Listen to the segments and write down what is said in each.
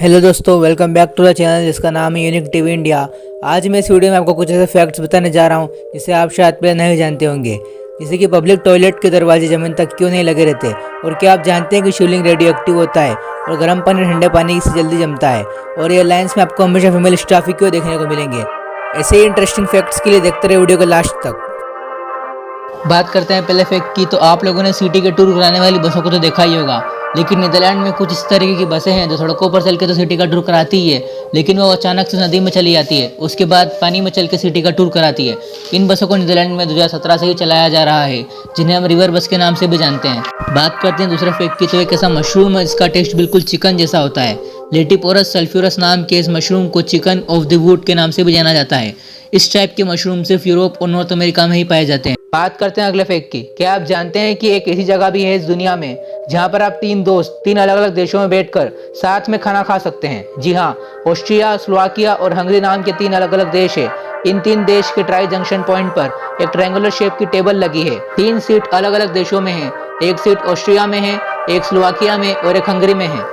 Hello दोस्तों, welcome back to the channel जिसका नाम है यूनिक टीवी इंडिया। आज मैं इस वीडियो में आपको कुछ ऐसे फैक्ट्स बताने जा रहा हूं जिसे आप शायद पहले नहीं जानते होंगे। जैसे कि पब्लिक टॉयलेट के दरवाजे ज़मीन तक क्यों नहीं लगे रहते, और क्या आप जानते हैं कि शिवलिंग रेडियो एक्टिव होता है और गर्म पानी ठंडे पानी से जल्दी जमता है, और एयरलाइंस में आपको हमेशा फीमेल स्टाफ ही क्यों देखने को मिलेंगे। ऐसे ही इंटरेस्टिंग फैक्ट्स के लिए देखते रहे वीडियो को लास्ट तक। बात करते हैं पहले फैक्ट की, तो आप लोगों ने सिटी के टूर कराने वाली बसों को तो देखा ही होगा, लेकिन नीदरलैंड में कुछ इस तरीके की बसें हैं जो सड़कों पर चल के तो सिटी का टूर कराती ही है, लेकिन वो अचानक से नदी में चली जाती है, उसके बाद पानी में चल के सिटी का टूर कराती है। इन बसों को नीदरलैंड में 2017 से ही चलाया जा रहा है, जिन्हें हम रिवर बस के नाम से भी जानते हैं। बात करते हैं दूसरे फैक्ट की, तो एक ऐसा मशरूम है जिसका टेस्ट बिल्कुल चिकन जैसा होता है। लेटिपोरस सल्फ्यूरस नाम के इस मशरूम को चिकन ऑफ द वुड के नाम से भी जाना जाता है। इस टाइप के मशरूम सिर्फ यूरोप और नॉर्थ अमेरिका में ही पाए जाते हैं। बात करते हैं अगले फैक्ट की। क्या आप जानते हैं कि एक ऐसी जगह भी है इस दुनिया में जहां पर आप तीन दोस्त तीन अलग अलग देशों में बैठकर साथ में खाना खा सकते हैं? जी हाँ, ऑस्ट्रिया, स्लोवाकिया और हंगरी नाम के तीन अलग अलग देश है। इन तीन देश के ट्राई जंक्शन पॉइंट पर एक ट्रायंगुलर शेप की टेबल लगी है। तीन सीट अलग अलग देशों में है, एक सीट ऑस्ट्रिया में है, एक स्लोवाकिया में और एक हंगरी में है।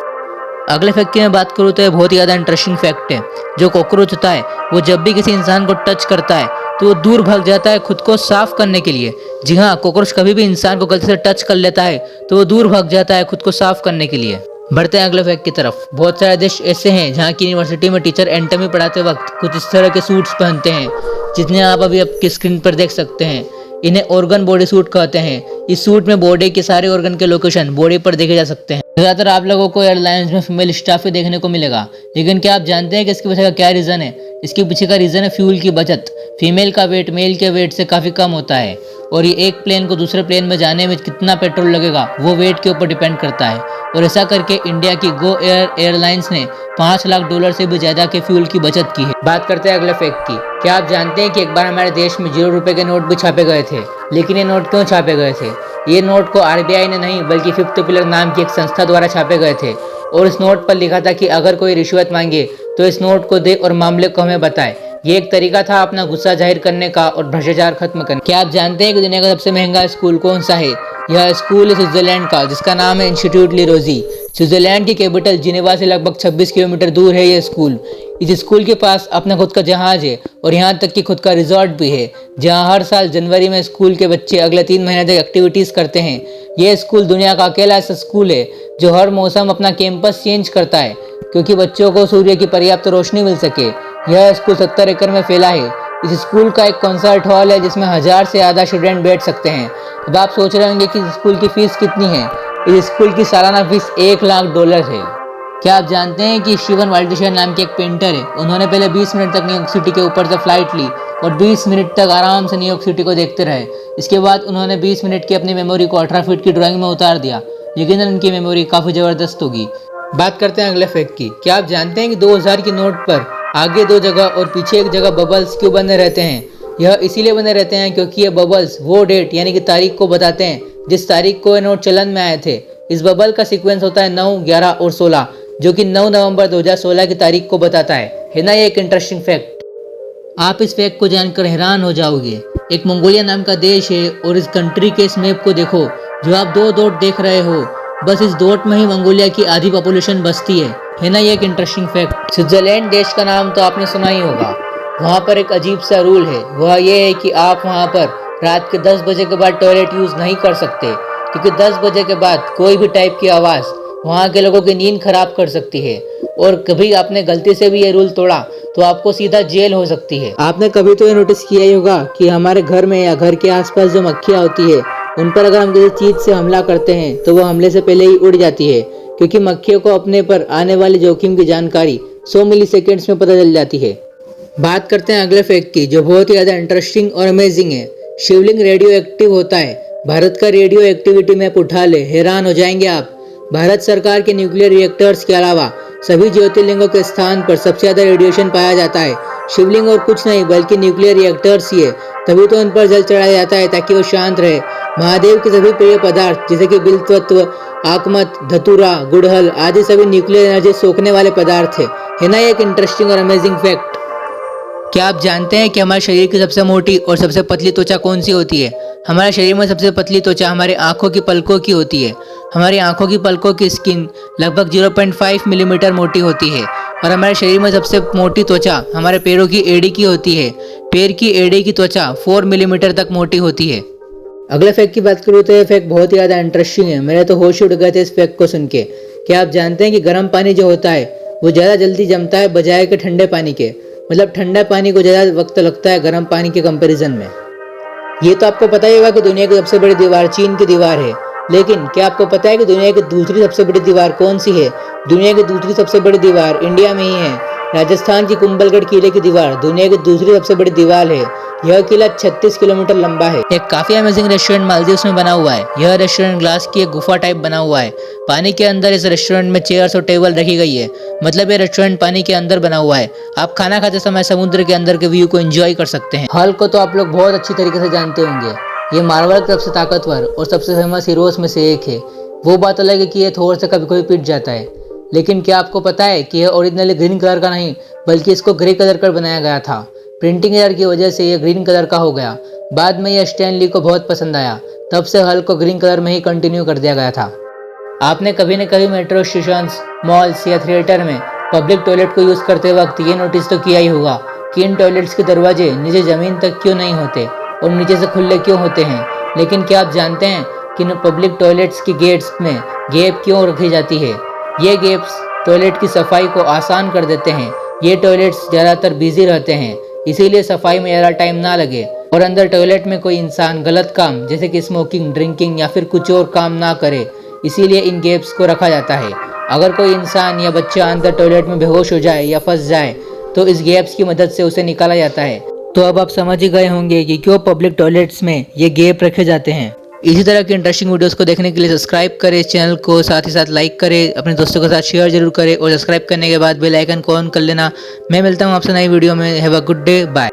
अगले फैक्ट की मैं बात करूँ तो ये बहुत ही ज़्यादा इंटरेस्टिंग फैक्ट है। जो कॉकरोच होता है वो जब भी किसी इंसान को टच करता है तो वो दूर भाग जाता है खुद को साफ करने के लिए। जी हाँ, कॉकरोच कभी भी इंसान को गलती से टच कर लेता है तो वो दूर भाग जाता है खुद को साफ करने के लिए। बढ़ते हैं अगले फैक्ट की तरफ। बहुत सारे देश ऐसे हैं जहाँ की यूनिवर्सिटी में टीचर एंटमी पढ़ाते वक्त कुछ इस तरह के सूट्स पहनते हैं, जिन्हें आप अभी आपकी स्क्रीन पर देख सकते हैं। इन्हें ऑर्गन बॉडी सूट कहते हैं। इस सूट में बॉडी के सारे ऑर्गन के लोकेशन बॉडी पर देखे जा सकते हैं। ज़्यादातर आप लोगों को एयरलाइंस में फीमेल स्टाफ ही देखने को मिलेगा, लेकिन क्या आप जानते हैं कि इसके पीछे का क्या रीज़न है? इसके पीछे का रीज़न है फ्यूल की बचत। फीमेल का वेट मेल के वेट से काफ़ी कम होता है, और ये एक प्लेन को दूसरे प्लेन में जाने में कितना पेट्रोल लगेगा वो वेट के ऊपर डिपेंड करता है। और ऐसा करके इंडिया की गो एयर एयरलाइंस ने $5 लाख से भी ज़्यादा के फ्यूल की बचत की है। बात करते हैं अगले फैक्ट की। क्या आप जानते हैं कि एक बार हमारे देश में 0 रुपए के नोट भी छापे गए थे? लेकिन ये नोट क्यों छापे गए थे? ये नोट को आरबीआई ने नहीं बल्कि फिफ्थ पिलर नाम की एक संस्था द्वारा छापे गए थे, और इस नोट पर लिखा था कि अगर कोई रिश्वत मांगे तो इस नोट को दे और मामले को हमें बताए। ये एक तरीका था अपना गुस्सा जाहिर करने का और भ्रष्टाचार खत्म करने। क्या आप जानते हैं कि दुनिया का सबसे महंगा स्कूल कौन सा है? यह स्कूल है स्विट्जरलैंड का, जिसका नाम है इंस्टीट्यूट ली रोजी। स्विट्जरलैंड की कैपिटल जिनेवा से लगभग 26 किलोमीटर दूर है यह स्कूल। इस स्कूल के पास अपना खुद का जहाज है, और यहाँ तक कि खुद का रिजॉर्ट भी है, जहाँ हर साल जनवरी में स्कूल के बच्चे अगले 3 महीने तक एक्टिविटीज़ करते हैं। यह स्कूल दुनिया का अकेला ऐसा स्कूल है जो हर मौसम अपना कैंपस चेंज करता है, क्योंकि बच्चों को सूर्य की पर्याप्त रोशनी मिल सके। यह स्कूल 70 एकड़ में फैला है। इस स्कूल का एक कॉन्सर्ट हॉल है जिसमें 1000 से ज़्यादा स्टूडेंट बैठ सकते हैं। अब आप सोच रहे होंगे कि इस स्कूल की फीस कितनी है? इस स्कूल की सालाना फीस $1 लाख है। क्या आप जानते हैं कि स्टीवन वाल्डिशर नाम के एक पेंटर है, उन्होंने पहले 20 मिनट तक न्यूयॉर्क सिटी के ऊपर से फ्लाइट ली और 20 मिनट तक आराम से न्यूयॉर्क सिटी को देखते रहे। इसके बाद उन्होंने 20 मिनट की अपनी मेमोरी को 18 फीट की ड्राइंग में उतार दिया। यकीनन उनकी मेमोरी काफ़ी ज़बरदस्त होगी। बात करते हैं अगले फैक्ट की। क्या आप जानते हैं कि 2000 की नोट पर आगे 2 जगह और पीछे 1 जगह बबल्स क्यों बने रहते हैं? यह इसीलिए बने रहते हैं क्योंकि ये बबल्स वो डेट यानी कि तारीख को बताते हैं जिस तारीख को ये नोट चलन में आए थे। इस बबल का सीक्वेंस होता है 9, 11 और 16, जो कि 9 नवंबर 2016 की तारीख को बताता है ना? ये एक इंटरेस्टिंग फैक्ट। आप इस फैक्ट को जानकर हैरान हो जाओगे। एक मंगोलिया नाम का देश है, और इस कंट्री के इस मैप को देखो जो आप 2 डॉट देख रहे हो। बस इस डॉट में ही मंगोलिया की आधी पॉपुलेशन बसती है ना? ये एक इंटरेस्टिंग फैक्ट। स्विट्जरलैंड देश का नाम तो आपने सुना ही होगा। वहाँ पर एक अजीब सा रूल है, वह ये है कि आप वहाँ पर रात के 10 बजे के बाद टॉयलेट यूज़ नहीं कर सकते, क्योंकि 10 बजे के बाद कोई भी टाइप की आवाज़ वहाँ के लोगों की नींद खराब कर सकती है, और कभी आपने गलती से भी ये रूल तोड़ा तो आपको सीधा जेल हो सकती है। आपने कभी तो ये नोटिस किया ही होगा कि हमारे घर में या घर के आसपास जो मक्खियाँ होती है, उन पर अगर हम किसी चीज़ से हमला करते हैं तो वो हमले से पहले ही उड़ जाती है, क्योंकि मक्खियों को अपने पर आने वाले जोखिम की जानकारी 100 मिलीसेकेंड्स में पता चल जाती है। बात करते हैं अगले फैक्ट की, जो बहुत ही ज़्यादा इंटरेस्टिंग और अमेजिंग है। शिवलिंग रेडियो एक्टिव होता है। भारत का रेडियो एक्टिविटी मैप उठा ले, हैरान हो जाएंगे आप। भारत सरकार के न्यूक्लियर रिएक्टर्स के अलावा सभी ज्योतिर्लिंगों के स्थान पर सबसे ज़्यादा रेडिएशन पाया जाता है। शिवलिंग और कुछ नहीं बल्कि न्यूक्लियर रिएक्टर्स ही है, तभी तो उन पर जल चढ़ाया जाता है ताकि वो शांत रहे। महादेव के सभी प्रिय पदार्थ जैसे कि बिल्वत्व, आकमत, धतूरा, गुड़हल आदि सभी न्यूक्लियर एनर्जी सोखने वाले पदार्थ है ना? ये एक इंटरेस्टिंग और अमेजिंग फैक्ट। क्या आप जानते हैं कि हमारे शरीर की सबसे मोटी और सबसे पतली त्वचा कौन सी होती है? हमारे शरीर में सबसे पतली त्वचा हमारे आँखों की पलकों की होती है। हमारी आँखों की पलकों की स्किन लगभग 0.5 मिलीमीटर मोटी होती है और हमारे शरीर में सबसे मोटी त्वचा हमारे पैरों की एड़ी की होती है। पैर की एड़ी की त्वचा 4 मिलीमीटर तक मोटी होती है। अगले फैक्ट की बात करूँ तो ये फैक्ट बहुत ही ज़्यादा इंटरेस्टिंग है। मेरे तो होश उड़ गए थे इस फैक्ट को सुन के। क्या आप जानते हैं कि गर्म पानी जो होता है वो ज़्यादा जल्दी जमता है बजाय के ठंडे पानी के। मतलब ठंडा पानी को ज़्यादा वक्त लगता है गर्म पानी के कंपैरिजन में। ये तो आपको पता ही होगा कि दुनिया की सबसे बड़ी दीवार चीन की दीवार है, लेकिन क्या आपको पता है कि दुनिया की दूसरी सबसे बड़ी दीवार कौन सी है? दुनिया की दूसरी सबसे बड़ी दीवार इंडिया में ही है। राजस्थान की कुंभलगढ़ किले की दीवार दुनिया की दूसरी सबसे बड़ी दीवार है। यह किला 36 किलोमीटर लंबा है। एक काफी अमेजिंग रेस्टोरेंट मालदीव्स में बना हुआ है। यह रेस्टोरेंट ग्लास की एक गुफा टाइप बना हुआ है। पानी के अंदर इस रेस्टोरेंट में चेयर्स और टेबल रखी गई है। मतलब ये रेस्टोरेंट पानी के अंदर बना हुआ है। आप खाना खाते समय समुद्र के अंदर के व्यू को एंजॉय कर सकते हैं। हल्क को तो आप लोग बहुत अच्छी तरीके से जानते होंगे। ये मार्वल की सबसे ताकतवर और सबसे फेमस हीरोज में से एक है। वो बात अलग है कि ये थोर से कभी कोई पिट जाता है, लेकिन क्या आपको पता है कि यह ओरिजिनली ग्रीन कलर का नहीं बल्कि इसको ग्रे कलर कर बनाया गया था। प्रिंटिंग एरर की वजह से यह ग्रीन कलर का हो गया। बाद में यह स्टैन ली को बहुत पसंद आया, तब से हल्क को ग्रीन कलर में ही कंटिन्यू कर दिया गया था। आपने कभी न कभी मेट्रो स्टेशन, मॉल्स या थिएटर में पब्लिक टॉयलेट को यूज़ करते वक्त ये नोटिस तो किया ही होगा कि इन टॉयलेट्स के दरवाजे नीचे ज़मीन तक क्यों नहीं होते और नीचे से खुले क्यों होते हैं। लेकिन क्या आप जानते हैं कि इन पब्लिक टॉयलेट्स की गेट्स में गैप क्यों रखी जाती है? ये गैप्स टॉयलेट की सफाई को आसान कर देते हैं। ये टॉयलेट्स ज़्यादातर बिजी रहते हैं, इसीलिए सफाई में ज़्यादा टाइम ना लगे और अंदर टॉयलेट में कोई इंसान गलत काम जैसे कि स्मोकिंग, ड्रिंकिंग या फिर कुछ और काम ना करे, इसीलिए इन गैप्स को रखा जाता है। अगर कोई इंसान या बच्चा अंदर टॉयलेट में बेहोश हो जाए या फंस जाए तो इस गैप्स की मदद से उसे निकाला जाता है। तो अब आप समझ ही गए होंगे कि क्यों पब्लिक टॉयलेट्स में ये गैप रखे जाते हैं। इसी तरह की इंटरेस्टिंग वीडियोस को देखने के लिए सब्सक्राइब करें इस चैनल को, साथ ही साथ लाइक करें, अपने दोस्तों के साथ शेयर जरूर करें और सब्सक्राइब करने के बाद बेल आइकन को ऑन कर लेना। मैं मिलता हूँ आपसे नई वीडियो में। Have a good day, bye.